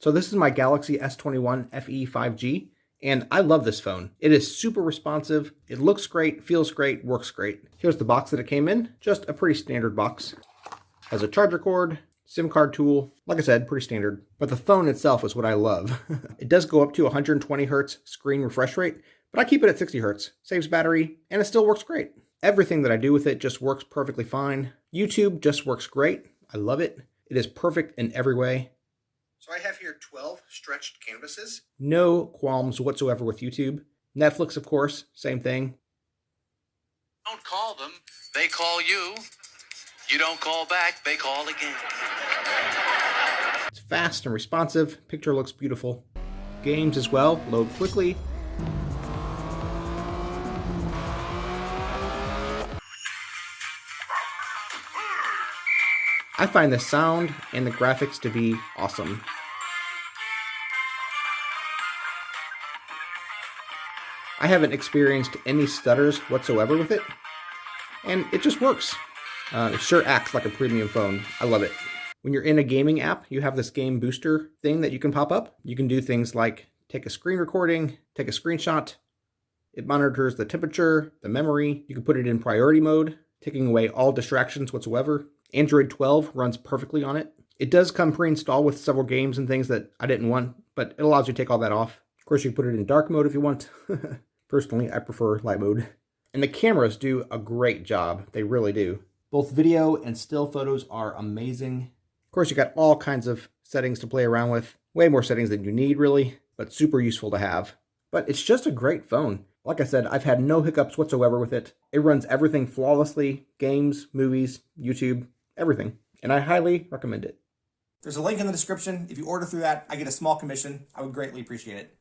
So this is my Galaxy S21 FE 5G, and I love this phone. It is super responsive, it looks great, feels great, works great. Here's the box that it came in, just a pretty standard box. Has a charger cord, SIM card tool, like I said, pretty standard. But the phone itself is what I love. It does go up to 120 Hz screen refresh rate, but I keep it at 60 Hz, saves battery, and it still works great. Everything that I do with it just works perfectly fine. YouTube just works great. I love it. It is perfect in every way. So I have here 12 stretched canvases. No qualms whatsoever with YouTube. Netflix, of course, same thing. Don't call them, they call you. You don't call back, they call again. It's fast and responsive. Picture looks beautiful. Games as well, load quickly. I find the sound and the graphics to be awesome. I haven't experienced any stutters whatsoever with it, and it just works. It sure acts like a premium phone. I love it. When you're in a gaming app, you have this game booster thing that you can pop up. You can do things like take a screen recording, take a screenshot. It monitors the temperature, the memory. You can put it in priority mode, taking away all distractions whatsoever. Android 12 runs perfectly on it. It does come pre-installed with several games and things that I didn't want, but it allows you to take all that off. Of course, you can put it in dark mode if you want. Personally, I prefer light mode. And the cameras do a great job. They really do. Both video and still photos are amazing. Of course, you got all kinds of settings to play around with. Way more settings than you need, really, but super useful to have. But it's just a great phone. Like I said, I've had no hiccups whatsoever with it. It runs everything flawlessly. Games, movies, YouTube, everything. And I highly recommend it. There's a link in the description. If you order through that, I get a small commission. I would greatly appreciate it.